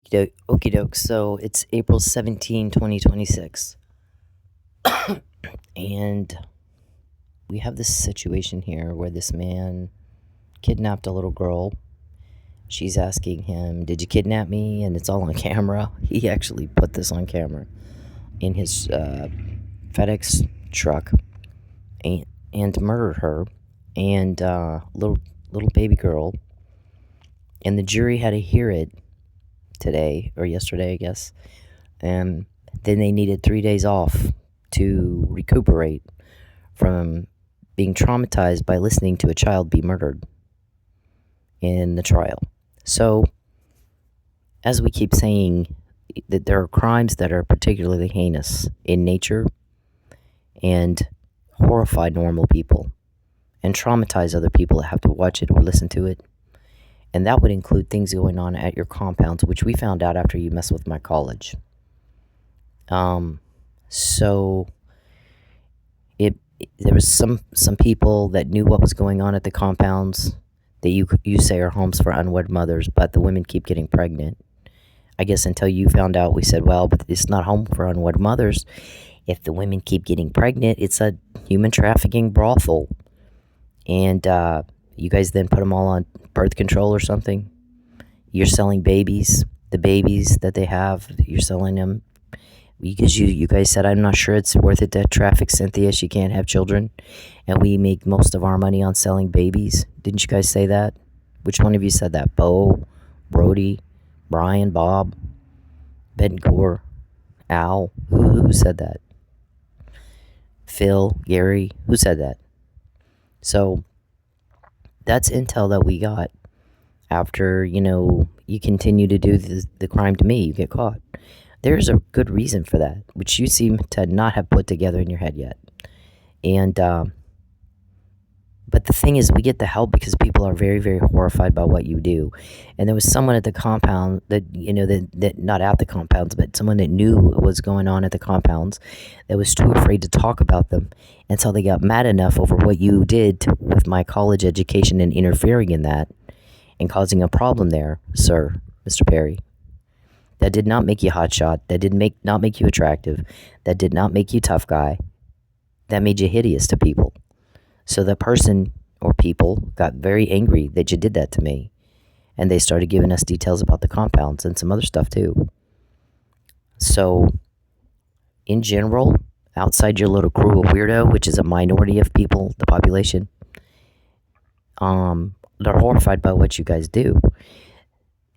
Okie doke. So it's April 17, 2026. And we have this situation here where this man kidnapped a little girl. She's asking him, "Did you kidnap me?" And it's all on camera. He actually put this on camera in his FedEx truck and murdered her and little baby girl. And the jury had to hear it today or yesterday, I guess. And then they needed 3 days off to recuperate from being traumatized by listening to a child be murdered in the trial. So, as we keep saying, that there are crimes that are particularly heinous in nature and horrify normal people and traumatize other people that have to watch it or listen to it. And that would include things going on at your compounds, which we found out after you messed with my college. So there was some people that knew what was going on at the compounds that you say are homes for unwed mothers, but the women keep getting pregnant. I guess until you found out, we said, well, but it's not home for unwed mothers. If the women keep getting pregnant, it's a human trafficking brothel. And you guys then put them all on birth control or something. You're selling babies, the babies that they have, you're selling them because you guys said, I'm not sure it's worth it to traffic Cynthia. She can't have children. And we make most of our money on selling babies. Didn't you guys say that? Which one of you said that? Bo, Brody, Brian, Bob, Betancourt, Al? Who said that? Phil, Gary? Who said that? So that's intel that we got after, you continue to do the crime to me, you get caught. There's a good reason for that, which you seem to not have put together in your head yet. And, but the thing is, we get the help because people are very, very horrified by what you do. And there was someone at the compound that, that not at the compounds, but someone that knew what was going on at the compounds that was too afraid to talk about them. And so they got mad enough over what you did with my college education and interfering in that and causing a problem there, sir, Mr. Perry. That did not make you hotshot. That did not make you attractive. That did not make you tough guy. That made you hideous to people. So the person or people got very angry that you did that to me. And they started giving us details about the compounds and some other stuff too. So, in general, outside your little crew of weirdo, which is a minority of people, the population, they're horrified by what you guys do.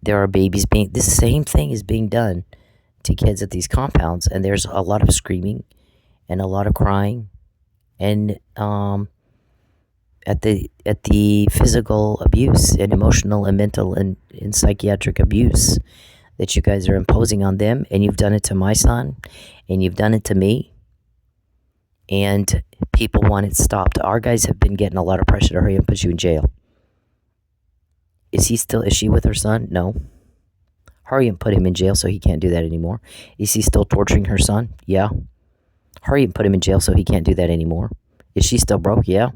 There are babies the same thing is being done to kids at these compounds, and there's a lot of screaming and a lot of crying and at the physical abuse and emotional and mental and psychiatric abuse that you guys are imposing on them. And you've done it to my son and you've done it to me, and people want it stopped. Our guys have been getting a lot of pressure to hurry and put you in jail. Is she with her son? No. Hurry and put him in jail so he can't do that anymore. Is he still torturing her son? Yeah. Hurry and put him in jail so he can't do that anymore. Is she still broke? Yeah.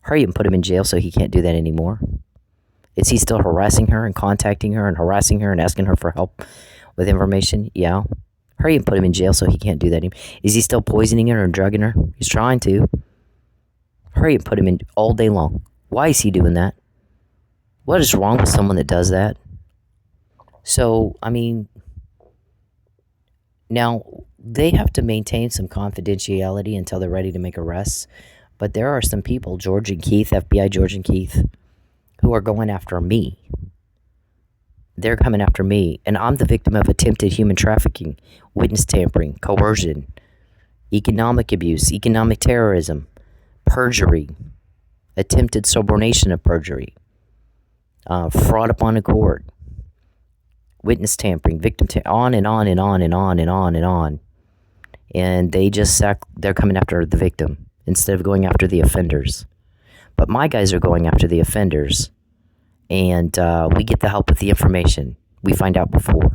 Hurry and put him in jail so he can't do that anymore. Is he still harassing her and contacting her and harassing her and asking her for help with information? Yeah. Hurry and put him in jail so he can't do that anymore. Is he still poisoning her and drugging her? He's trying to. Hurry and put him in all day long. Why is he doing that? What is wrong with someone that does that? So, now they have to maintain some confidentiality until they're ready to make arrests. But there are some people, George and Keith, FBI George and Keith, who are going after me. They're coming after me, and I'm the victim of attempted human trafficking, witness tampering, coercion, economic abuse, economic terrorism, perjury, attempted subornation of perjury, fraud upon a court, witness tampering, victim on and on and on and on and on and on. And they're coming after the victim instead of going after the offenders. But my guys are going after the offenders, and we get the help with the information. We find out before.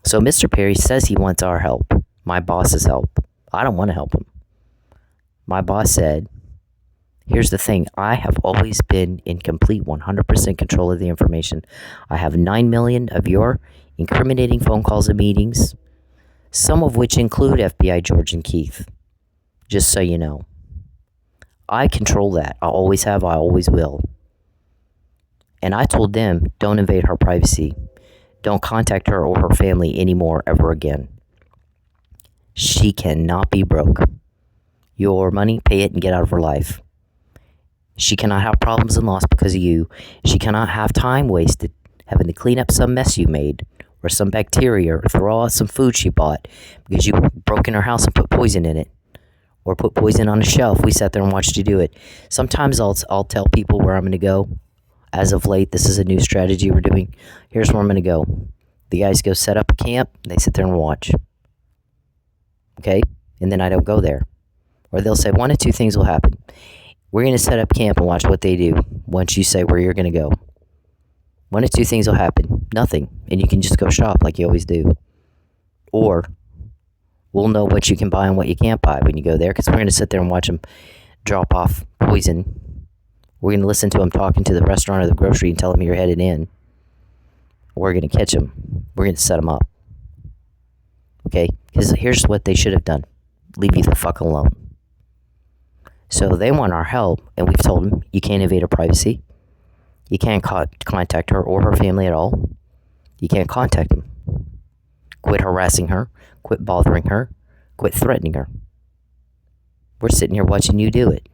So Mr. Perry says he wants our help, my boss's help. I don't want to help him. My boss said, Here's the thing. I have always been in complete 100% control of the information. I have 9 million of your incriminating phone calls and meetings, some of which include FBI George and Keith, just so you know. I control that. I always have. I always will. And I told them, don't invade her privacy. Don't contact her or her family anymore ever again. She cannot be broke. Your money, pay it and get out of her life. She cannot have problems and loss because of you. She cannot have time wasted having to clean up some mess you made, or some bacteria, or throw out some food she bought because you broke in her house and put poison in it, or put poison on a shelf. We sat there and watched you do it. Sometimes I'll tell people where I'm going to go. As of late, this is a new strategy we're doing. Here's where I'm going to go. The guys go set up a camp. They sit there and watch. Okay? And then I don't go there. Or they'll say one of two things will happen. We're going to set up camp and watch what they do once you say where you're going to go. One of two things will happen. Nothing. And you can just go shop like you always do. Or we'll know what you can buy and what you can't buy when you go there, because we're going to sit there and watch them drop off poison. We're going to listen to them talking to the restaurant or the grocery and tell them you're headed in. We're going to catch them. We're going to set them up. Okay? Because here's what they should have done. Leave you the fuck alone. So they want our help, and we've told them, you can't invade her privacy. You can't contact her or her family at all. You can't contact them. Quit harassing her. Quit bothering her. Quit threatening her. We're sitting here watching you do it.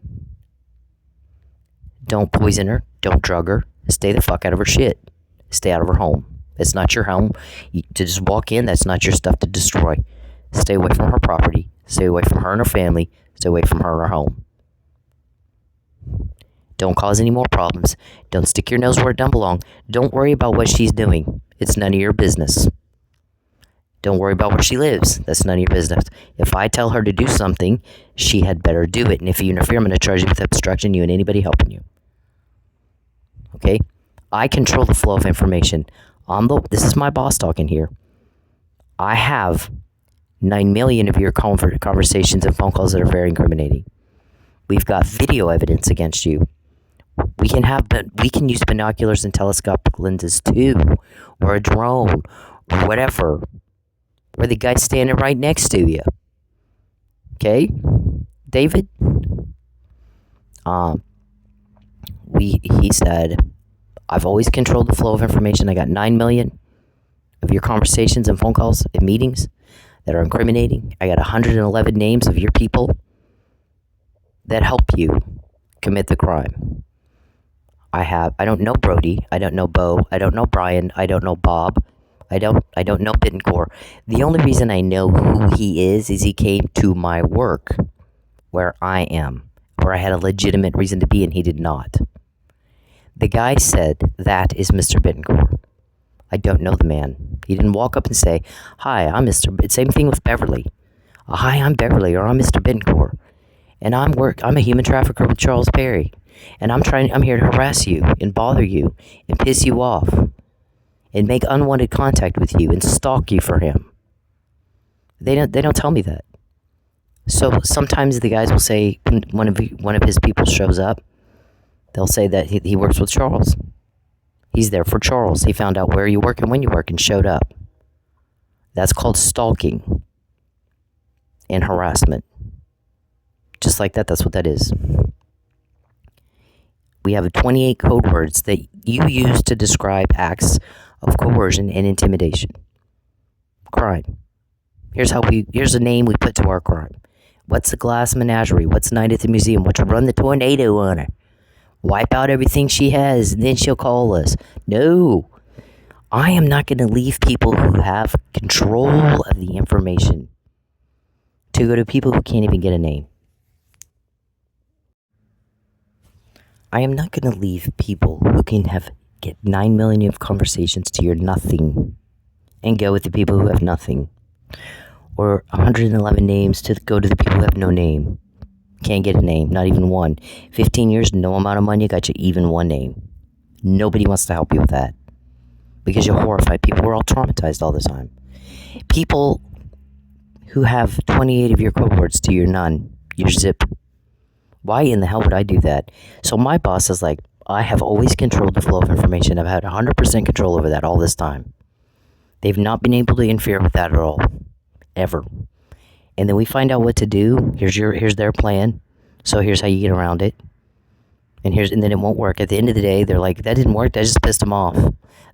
Don't poison her. Don't drug her. Stay the fuck out of her shit. Stay out of her home. It's not your home. To just walk in, that's not your stuff to destroy. Stay away from her property. Stay away from her and her family. Stay away from her and her home. Don't cause any more problems. Don't stick your nose where it don't belong. Don't worry about what she's doing. It's none of your business. Don't worry about where she lives. That's none of your business. If I tell her to do something, she had better do it. And if you interfere, I'm going to charge you with obstruction, you and anybody helping you. Okay? I control the flow of information. This is my boss talking here. I have 9 million of your conversations and phone calls that are very incriminating. We've got video evidence against you. We can use binoculars and telescopic lenses too, or a drone, or whatever. Or the guy standing right next to you. Okay, David. He said, I've always controlled the flow of information. I got 9 million of your conversations and phone calls and meetings that are incriminating. I got 111 names of your people that help you commit the crime. I don't know Brody. I don't know Bo. I don't know Brian. I don't know Bob. I don't know Bittencourt. The only reason I know who he is he came to my work where I am, where I had a legitimate reason to be, and he did not. The guy said, that is Mr. Bittencourt. I don't know the man. He didn't walk up and say, hi, I'm Mr. Same thing with Beverly. Hi, I'm Beverly, or I'm Mr. Bittencourt. And I'm a human trafficker with Charles Perry. And I'm here to harass you and bother you and piss you off and make unwanted contact with you and stalk you for him. They don't tell me that. So sometimes the guys will say, when one of his people shows up, they'll say that he works with Charles. He's there for Charles. He found out where you work and when you work and showed up. That's called stalking and harassment. Just like that, that's what that is. We have 28 code words that you use to describe acts of coercion and intimidation. Crime. Here's a name we put to our crime. What's the glass menagerie? What's Night at the Museum? What's Run the Tornado on her? Wipe out everything she has, and then she'll call us. No. I am not going to leave people who have control of the information to go to people who can't even get a name. I am not going to leave people who can get 9 million of conversations to your nothing and go with the people who have nothing. Or 111 names to go to the people who have no name. Can't get a name, not even one. 15 years, no amount of money, got you even one name. Nobody wants to help you with that. Because you're horrified. People are all traumatized all the time. People who have 28 of your code words to your none, your zip, Why in the hell would I do that? So my boss is like, I have always controlled the flow of information. I've had 100% control over that all this time. They've not been able to interfere with that at all. Ever. And then we find out what to do. Here's their plan. So here's how you get around it. And then it won't work. At the end of the day, they're like, that didn't work, that just pissed them off.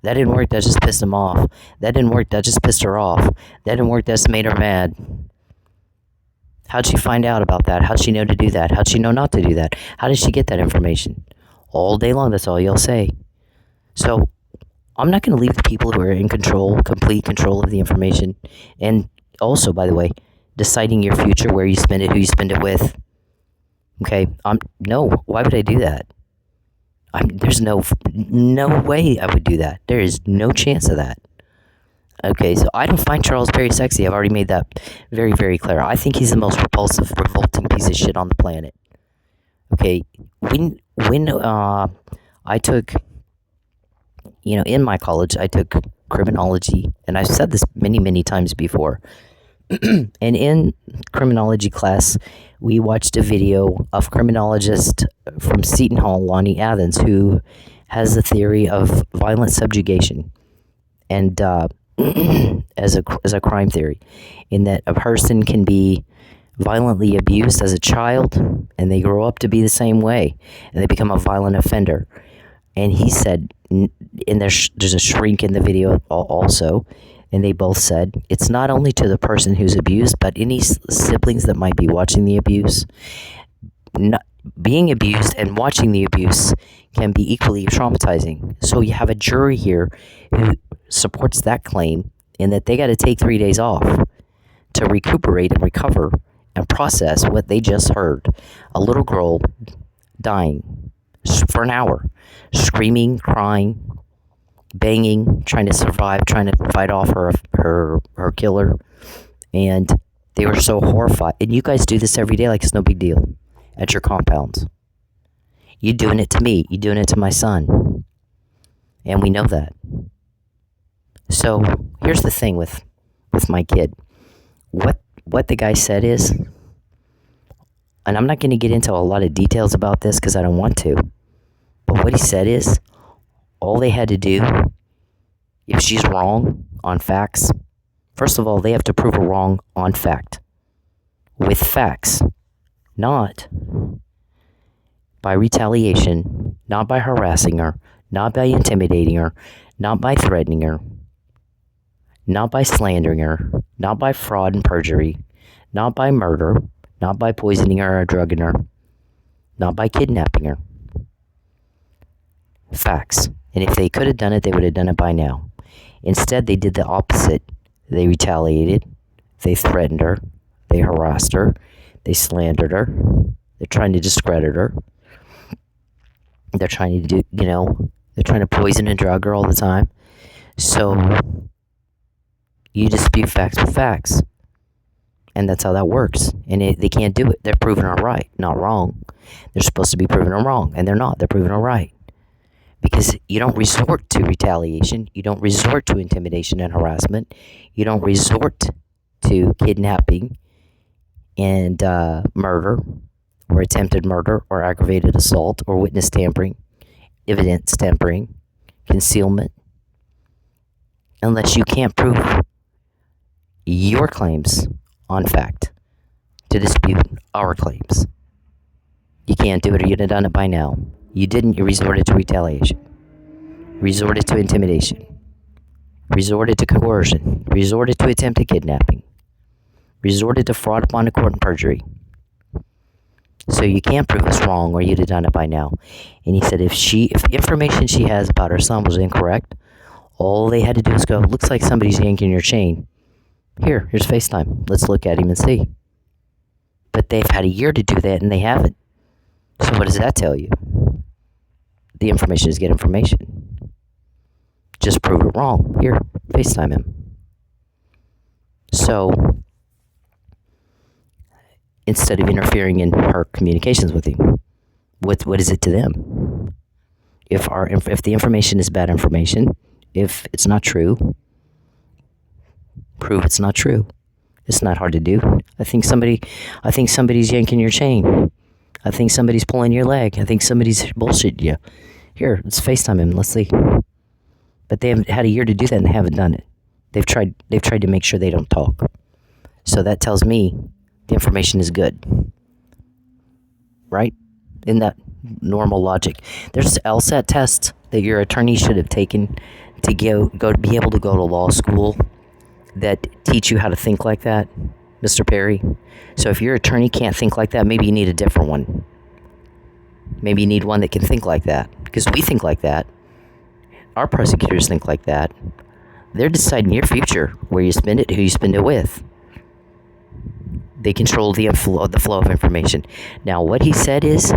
That didn't work, that just pissed them off. That didn't work, that just pissed her off. That didn't work, that just made her mad. How'd she find out about that? How'd she know to do that? How'd she know not to do that? How did she get that information? All day long, that's all you'll say. So, I'm not going to leave the people who are in control, complete control of the information. And also, by the way, deciding your future, where you spend it, who you spend it with. Okay, no, why would I do that? There's no way I would do that. There is no chance of that. Okay, so I don't find Charles very sexy. I've already made that very, very clear. I think he's the most repulsive, revolting piece of shit on the planet. Okay, when I took, in my college, I took criminology, and I've said this many, many times before. And in criminology class, we watched a video of criminologist from Seton Hall, Lonnie Athens, who has the theory of violent subjugation, and as a crime theory, in that a person can be violently abused as a child, and they grow up to be the same way, and they become a violent offender. And he said, and there's a shrink in the video also. And they both said, it's not only to the person who's abused, but any siblings that might be watching the abuse. Being abused and watching the abuse can be equally traumatizing. So you have a jury here who supports that claim, in that they got to take 3 days off to recuperate and recover and process what they just heard. A little girl dying for an hour, screaming, crying, banging, trying to survive, trying to fight off her killer. And they were so horrified. And you guys do this every day like it's no big deal at your compounds. You're doing it to me. You're doing it to my son. And we know that. So here's the thing with my kid. What the guy said is, and I'm not going to get into a lot of details about this because I don't want to, but what he said is, all they had to do, if she's wrong on facts, first of all, they have to prove her wrong on fact. With facts. Not by retaliation, not by harassing her, not by intimidating her, not by threatening her, not by slandering her, not by fraud and perjury, not by murder, not by poisoning her or drugging her, not by kidnapping her. Facts. And if they could have done it, they would have done it by now. Instead, they did the opposite. They retaliated. They threatened her. They harassed her. They slandered her. They're trying to discredit her. They're trying to they're trying to poison and drug her all the time. So, you dispute facts with facts. And that's how that works. And they can't do it. They're proving her right, not wrong. They're supposed to be proving her wrong, and they're not. They're proving her right. Because you don't resort to retaliation. You don't resort to intimidation and harassment. You don't resort to kidnapping and murder, or attempted murder, or aggravated assault, or witness tampering, evidence tampering, concealment, unless you can't prove your claims on fact to dispute our claims. You can't do it, or you'd have done it by now. You didn't, you resorted to retaliation, resorted to intimidation, resorted to coercion, resorted to attempted kidnapping, resorted to fraud upon the court and perjury. So you can't prove us wrong, or you'd have done it by now. And he said if information she has about her son was incorrect, all they had to do is go, looks like somebody's yanking your chain. Here's FaceTime. Let's look at him and see. But they've had a year to do that, and they haven't. So what does that tell you? The information is get information. Just prove it wrong. Here, FaceTime him. So, instead of interfering in her communications with him, what is it to them? If the information is bad information, if it's not true, prove it's not true. It's not hard to do. I think somebody's yanking your chain. I think somebody's pulling your leg. I think somebody's bullshitting you. Here, let's FaceTime him. Let's see. But they haven't had a year to do that and they haven't done it. They've tried to make sure they don't talk. So that tells me the information is good. Right? Isn't that normal logic? There's LSAT tests that your attorney should have taken to be able to go to law school that teach you how to think like that, Mr. Perry. So if your attorney can't think like that, maybe you need a different one. Maybe you need one that can think like that. Because we think like that. Our prosecutors think like that. They're deciding your future, where you spend it, who you spend it with. They control the flow of information. Now, what he said is,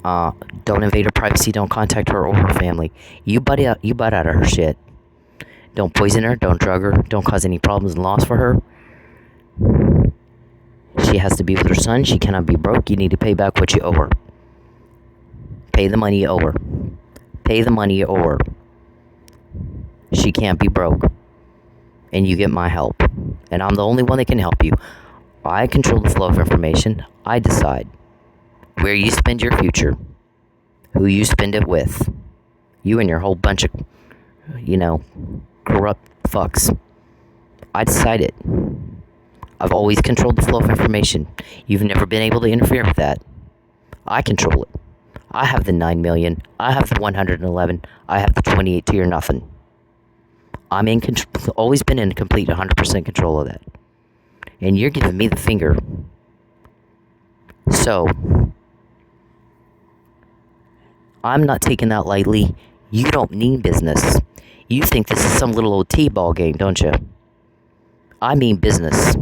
don't invade her privacy, don't contact her or her family. You butt out of her shit. Don't poison her, don't drug her, don't cause any problems and loss for her. She has to be with her son. She cannot be broke. You need to pay back what you owe her. Pay the money you owe her. Pay the money you owe her. She can't be broke. And you get my help. And I'm the only one that can help you. I control the flow of information. I decide where you spend your future. Who you spend it with. You and your whole bunch of, corrupt fucks. I decide it. I've always controlled the flow of information. You've never been able to interfere with that. I control it. I have the 9 million. I have the 111. I have the 28 to your nothing. I'm in control, always been in complete 100% control of that. And you're giving me the finger. So, I'm not taking that lightly. You don't mean business. You think this is some little old T-ball game, don't you? I mean business.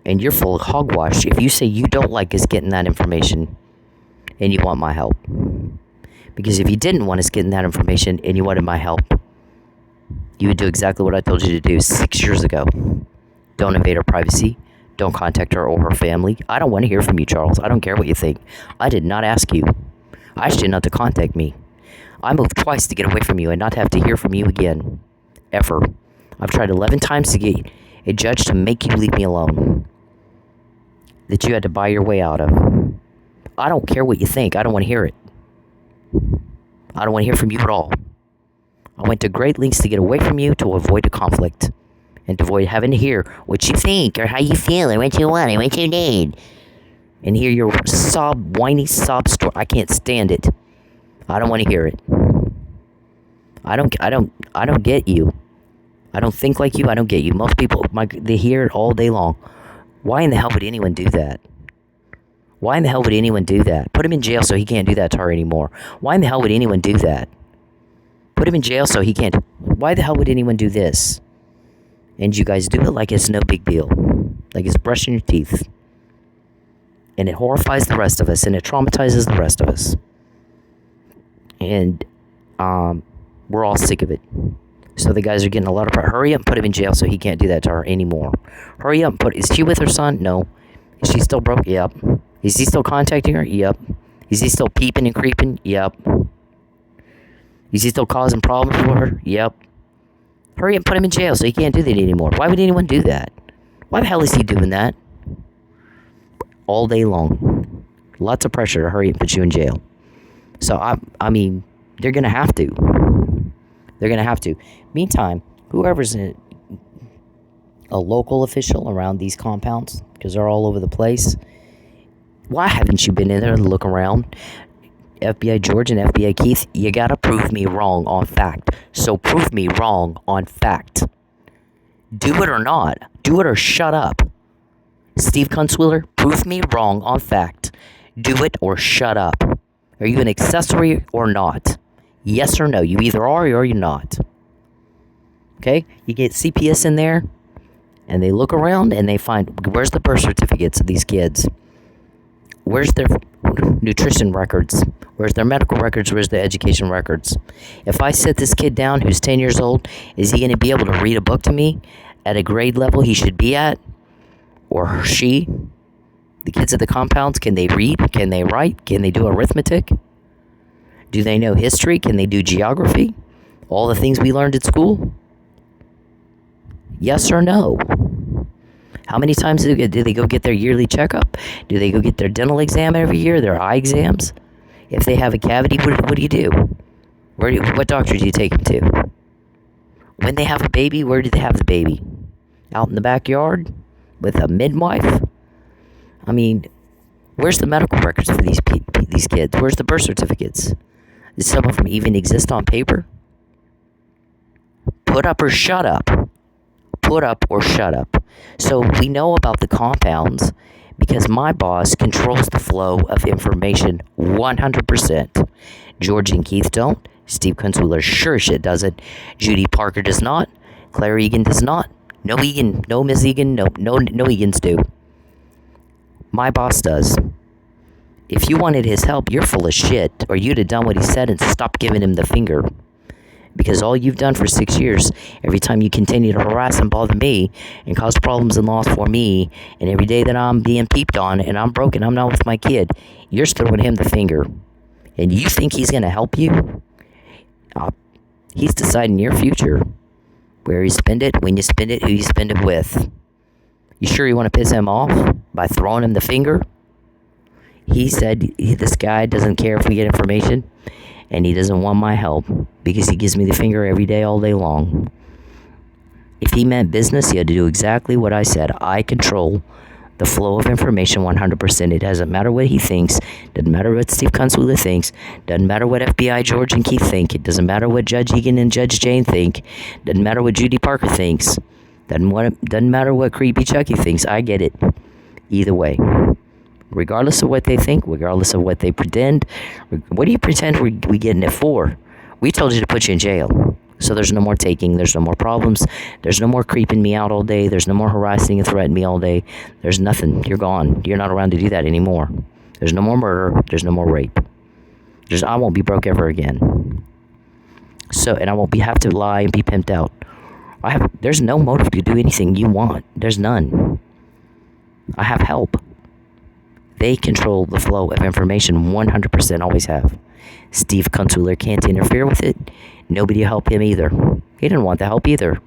And you're full of hogwash if you say you don't like us getting that information and you want my help. Because if you didn't want us getting that information and you wanted my help, you would do exactly what I told you to do 6 years ago. Don't invade her privacy. Don't contact her or her family. I don't want to hear from you, Charles. I don't care what you think. I did not ask you. I asked you not to contact me. I moved twice to get away from you and not have to hear from you again. Ever. I've tried 11 times to get a judge to make you leave me alone. That you had to buy your way out of. I don't care what you think. I don't want to hear it. I don't want to hear from you at all. I went to great lengths to get away from you to avoid a conflict. And to avoid having to hear what you think or how you feel or what you want or what you need. And hear your whiny sob story. I can't stand it. I don't want to hear it. I don't get you. I don't think like you. I don't get you. Most people, they hear it all day long. Why in the hell would anyone do that? Why in the hell would anyone do that? Put him in jail so he can't do that to her anymore. Why in the hell would anyone do that? Put him in jail so he can't. Why the hell would anyone do this? And you guys do it like it's no big deal. Like it's brushing your teeth. And it horrifies the rest of us. And it traumatizes the rest of us. And we're all sick of it. So the guys are getting a lot of pressure. Hurry up and put him in jail so he can't do that to her anymore. Hurry up and put... Is she with her son? No. Is she still broke? Yep. Is he still contacting her? Yep. Is he still peeping and creeping? Yep. Is he still causing problems for her? Yep. Hurry up and put him in jail so he can't do that anymore. Why would anyone do that? Why the hell is he doing that? All day long. Lots of pressure to hurry up and put you in jail. So, I mean, they're going to have to. They're going to have to. Meantime, whoever's a local official around these compounds, because they're all over the place, why haven't you been in there to look around? FBI George and FBI Keith, you got to prove me wrong on fact. So prove me wrong on fact. Do it or not. Do it or shut up. Steve Kunzweiler, prove me wrong on fact. Do it or shut up. Are you an accessory or not? Yes or no. You either are or you're not. Okay? You get CPS in there, and they look around, and they find, where's the birth certificates of these kids? Where's their nutrition records? Where's their medical records? Where's their education records? If I sit this kid down who's 10 years old, is he going to be able to read a book to me at a grade level he should be at? Or she? The kids at the compounds, can they read? Can they write? Can they do arithmetic? Do they know history? Can they do geography? All the things we learned at school? Yes or no? How many times do they go get their yearly checkup? Do they go get their dental exam every year, their eye exams? If they have a cavity, what do you do? What doctor do you take them to? When they have a baby, where do they have the baby? Out in the backyard with a midwife? I mean, where's the medical records for these kids? Where's the birth certificates? Does some of them even exist on paper? Put up or shut up. Put up or shut up. So we know about the compounds because my boss controls the flow of information 100%. George and Keith don't. Steve Kunstweiler sure as shit doesn't. Judy Parker does not. Claire Egan does not. No Egan, no Ms. Egan, no Egans do. My boss does. If you wanted his help, you're full of shit, or you'd have done what he said and stopped giving him the finger. Because all you've done for 6 years, every time you continue to harass and bother me and cause problems and loss for me, and every day that I'm being peeped on and I'm broken, I'm not with my kid, you're throwing him the finger. And you think he's going to help you? He's deciding your future. Where you spend it, when you spend it, who you spend it with. You sure you want to piss him off by throwing him the finger? He said this guy doesn't care if we get information, and he doesn't want my help because he gives me the finger every day, all day long. If he meant business, he had to do exactly what I said. I control the flow of information 100%. It doesn't matter what he thinks. Doesn't matter what Steve Kunstweiler thinks. Doesn't matter what FBI George and Keith think. It doesn't matter what Judge Egan and Judge Jane think. Doesn't matter what Judy Parker thinks. Doesn't matter what Creepy Chucky thinks. I get it. Either way. Regardless of what they think, regardless of what they pretend. What do you pretend we getting it for? We told you to put you in jail. So there's no more taking, there's no more problems, there's no more creeping me out all day, there's no more harassing and threatening me all day. There's nothing. You're gone. You're not around to do that anymore. There's no more murder, there's no more rape. I won't be broke ever again. And I won't have to lie and be pimped out. There's no motive to do anything you want. There's none. I have help. They control the flow of information 100%, always have. Steve Kunstweiler can't interfere with it. Nobody will help him either. He didn't want the help either.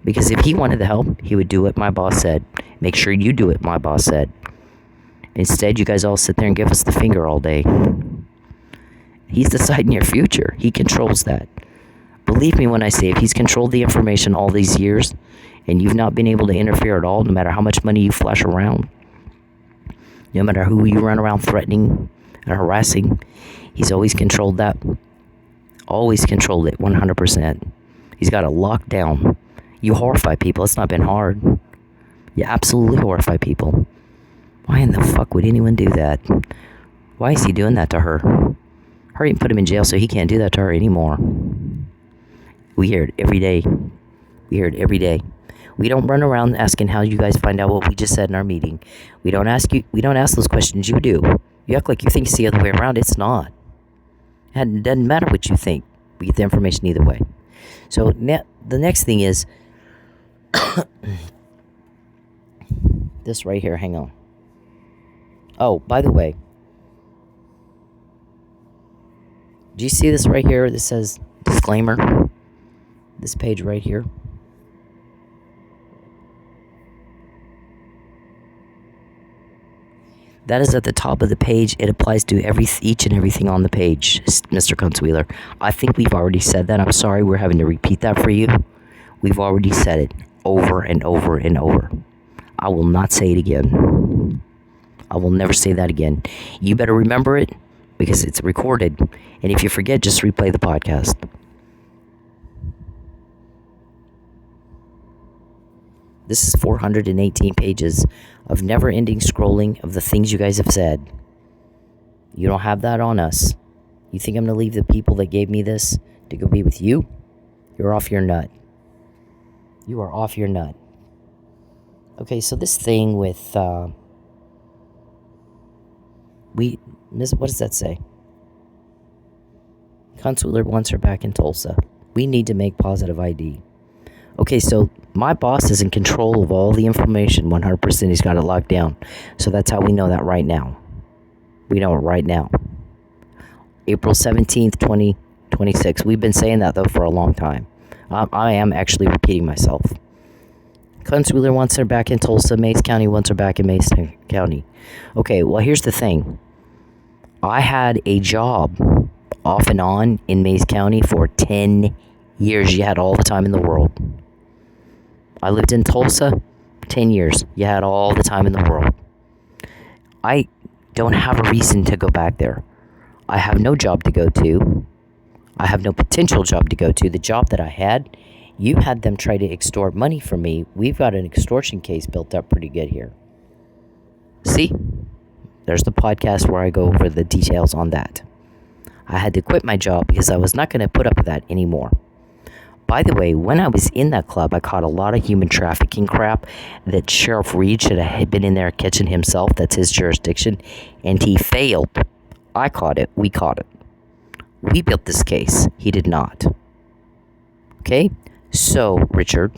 Because if he wanted the help, he would do what my boss said. Make sure you do what my boss said. Instead, you guys all sit there and give us the finger all day. He's deciding your future. He controls that. Believe me when I say, if he's controlled the information all these years, and you've not been able to interfere at all, no matter how much money you flash around, no matter who you run around threatening and harassing, he's always controlled that. Always controlled it 100%. He's got it locked down. You horrify people. It's not been hard. You absolutely horrify people. Why in the fuck would anyone do that? Why is he doing that to her? Hurry and put him in jail so he can't do that to her anymore. We hear it every day. We hear it every day. We don't run around asking how you guys find out what we just said in our meeting. We don't ask those questions. You do. You act like you think it's the other way around. It's not. It doesn't matter what you think. We get the information either way. So the next thing is this right here. Hang on. Oh, by the way, do you see this right here that says disclaimer? This page right here. That is at the top of the page. It applies to each and everything on the page, Mr. Kunstweiler. I think we've already said that. I'm sorry we're having to repeat that for you. We've already said it over and over and over. I will not say it again. I will never say that again. You better remember it because it's recorded. And if you forget, just replay the podcast. This is 418 pages of never-ending scrolling of the things you guys have said. You don't have that on us. You think I'm going to leave the people that gave me this to go be with you? You're off your nut. You are off your nut. Okay, so this thing with, what does that say? Kunstweiler wants her back in Tulsa. We need to make positive ID. Okay, so my boss is in control of all the information 100%. He's got it locked down. So that's how we know that right now. We know it right now. April 17th, 2026. We've been saying that, though, for a long time. I am actually repeating myself. Clint Wheeler wants her back in Tulsa. Mays County wants her back in Mays County. Okay, well, here's the thing. I had a job off and on in Mays County for 10 years. You had all the time in the world. I lived in Tulsa 10 years. You had all the time in the world. I don't have a reason to go back there. I have no job to go to. I have no potential job to go to. The job that I had, you had them try to extort money from me. We've got an extortion case built up pretty good here. See? There's the podcast where I go over the details on that. I had to quit my job because I was not going to put up with that anymore. By the way, when I was in that club, I caught a lot of human trafficking crap that Sheriff Reed should have been in there catching himself. That's his jurisdiction. And he failed. I caught it. We caught it. We built this case. He did not. Okay? So, Richard,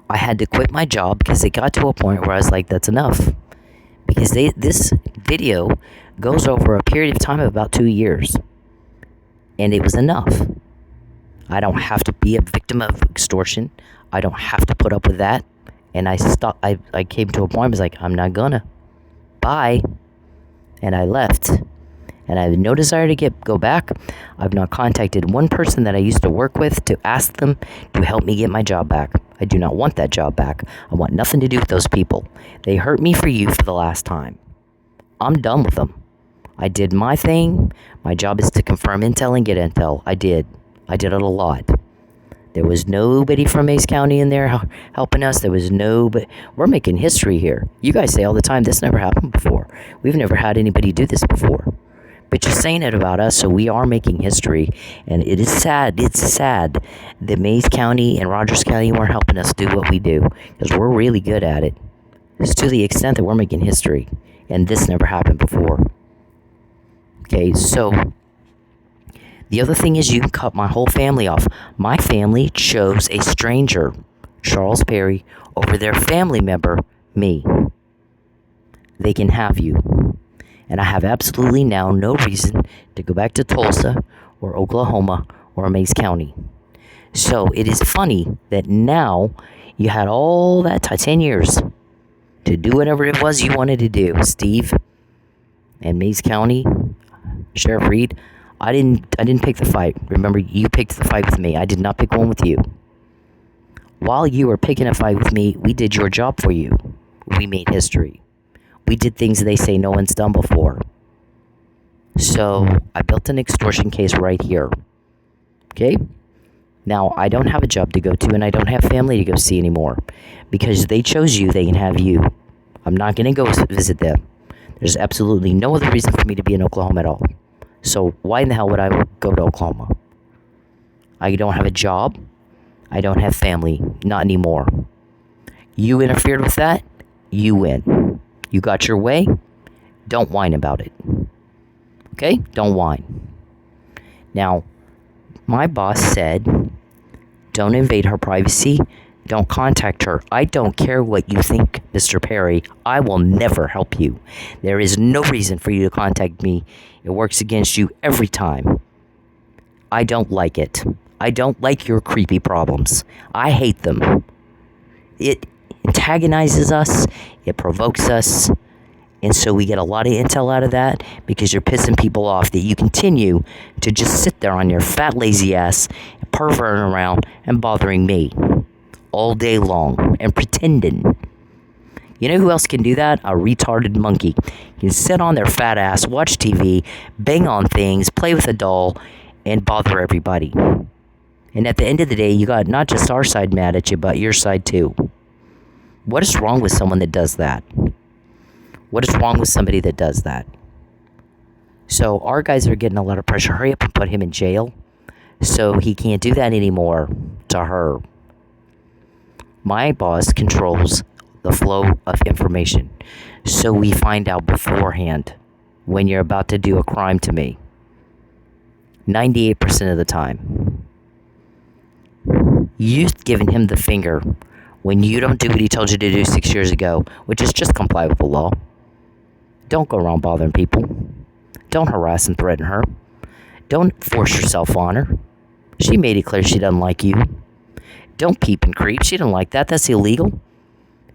I had to quit my job because it got to a point where I was like, that's enough. Because this video goes over a period of time of about 2 years. And it was enough. I don't have to be a victim of extortion. I don't have to put up with that. And I stopped. I came to a point where I was like, I'm not gonna. Bye. And I left. And I have no desire to go back. I've not contacted one person that I used to work with to ask them to help me get my job back. I do not want that job back. I want nothing to do with those people. They hurt me for you for the last time. I'm done with them. I did my thing. My job is to confirm intel and get intel. I did it a lot. There was nobody from Mays County in there helping us. There was nobody. We're making history here. You guys say all the time, this never happened before. We've never had anybody do this before. But you're saying it about us, so we are making history. And it is sad. It's sad that Mays County and Rogers County weren't helping us do what we do. Because we're really good at it. It's to the extent that we're making history. And this never happened before. Okay, so the other thing is you can cut my whole family off. My family chose a stranger, Charles Perry, over their family member, me. They can have you. And I have absolutely now no reason to go back to Tulsa or Oklahoma or Mays County. So it is funny that now you had all that 10 years to do whatever it was you wanted to do, Steve. And Mays County, Sheriff Reed, I didn't pick the fight. Remember, you picked the fight with me. I did not pick one with you. While you were picking a fight with me, we did your job for you. We made history. We did things they say no one's done before. So, I built an extortion case right here. Okay? Now, I don't have a job to go to, and I don't have family to go see anymore. Because they chose you, they can have you. I'm not going to go visit them. There's absolutely no other reason for me to be in Oklahoma at all. So why in the hell would I go to Oklahoma? I don't have a job. I don't have family. Not anymore. You interfered with that. You win. You got your way. Don't whine about it. Okay? Don't whine. Now, my boss said, don't invade her privacy. Don't contact her. I don't care what you think, Mr. Perry. I will never help you. There is no reason for you to contact me. It works against you every time. I don't like it. I don't like your creepy problems. I hate them. It antagonizes us. It provokes us. And so we get a lot of intel out of that because you're pissing people off that you continue to just sit there on your fat, lazy ass, perverting around and bothering me all day long and pretending. You know who else can do that? A retarded monkey. You can sit on their fat ass, watch TV, bang on things, play with a doll, and bother everybody. And at the end of the day, you got not just our side mad at you, but your side too. What is wrong with someone that does that? What is wrong with somebody that does that? So our guys are getting a lot of pressure. Hurry up and put him in jail so he can't do that anymore to her. My boss controls the flow of information. So we find out beforehand when you're about to do a crime to me. 98% of the time. You've given him the finger when you don't do what he told you to do 6 years ago, which is just comply with the law. Don't go around bothering people. Don't harass and threaten her. Don't force yourself on her. She made it clear she doesn't like you. Don't peep and creep. She didn't like that. That's illegal.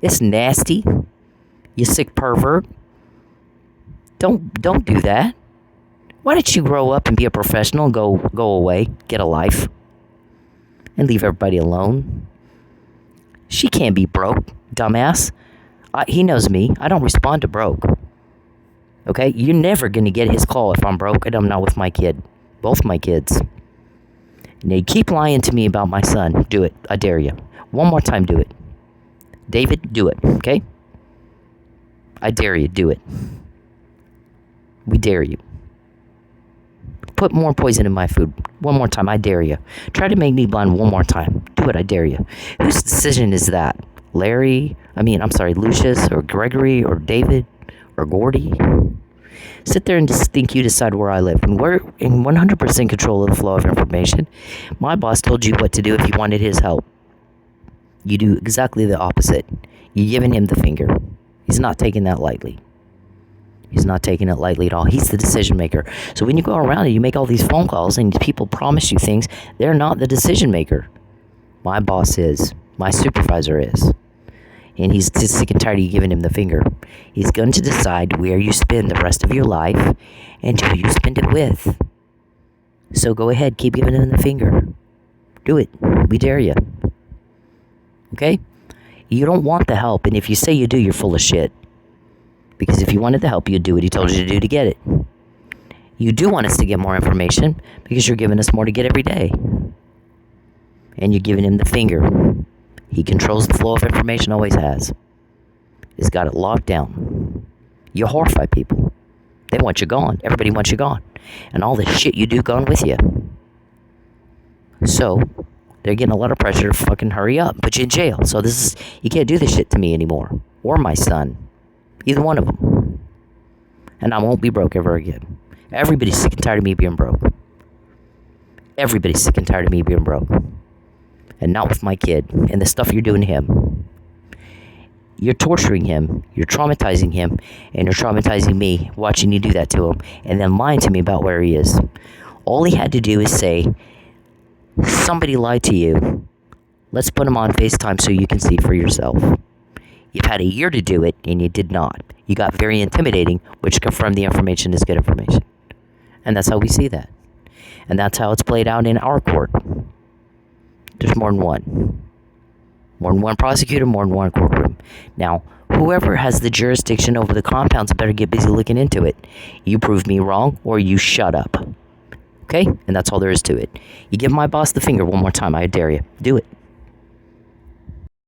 It's nasty. You sick pervert. Don't do that. Why don't you grow up and be a professional and go away, get a life, and leave everybody alone? She can't be broke, dumbass. He knows me. I don't respond to broke. Okay? You're never going to get his call if I'm broke and I'm not with my kid. Both my kids. And they keep lying to me about my son. Do it. I dare you. One more time, do it. David, do it. Okay? I dare you. Do it. We dare you. Put more poison in my food. One more time. I dare you. Try to make me blind one more time. Do it. I dare you. Whose decision is that? Lucius or Gregory or David or Gordy? Sit there and just think you decide where I live. And we're in 100% control of the flow of information. My boss told you what to do if you wanted his help. You do exactly the opposite. You're giving him the finger. He's not taking that lightly. He's not taking it lightly at all. He's the decision maker. So when you go around and you make all these phone calls and people promise you things, they're not the decision maker. My boss is. My supervisor is. And he's just sick and tired of you giving him the finger. He's going to decide where you spend the rest of your life and who you spend it with. So go ahead, keep giving him the finger. Do it. We dare you. Okay? You don't want the help, and if you say you do, you're full of shit. Because if you wanted the help, you'd do what he told you to do to get it. You do want us to get more information because you're giving us more to get every day. And you're giving him the finger. He controls the flow of information, always has. He's got it locked down. You horrify people. They want you gone. Everybody wants you gone. And all the shit you do gone with you. So, they're getting a lot of pressure to fucking hurry up, put you in jail. So you can't do this shit to me anymore. Or my son. Either one of them. And I won't be broke ever again. Everybody's sick and tired of me being broke. Everybody's sick and tired of me being broke. And not with my kid. And the stuff you're doing to him. You're torturing him. You're traumatizing him. And you're traumatizing me watching you do that to him. And then lying to me about where he is. All he had to do is say, somebody lied to you. Let's put him on FaceTime so you can see for yourself. You've had a year to do it, and you did not. You got very intimidating, which confirmed the information is good information. And that's how we see that. And that's how it's played out in our court. There's more than one. More than one prosecutor, more than one courtroom. Now, whoever has the jurisdiction over the compounds better get busy looking into it. You prove me wrong, or you shut up. Okay? And that's all there is to it. You give my boss the finger one more time, I dare you. Do it.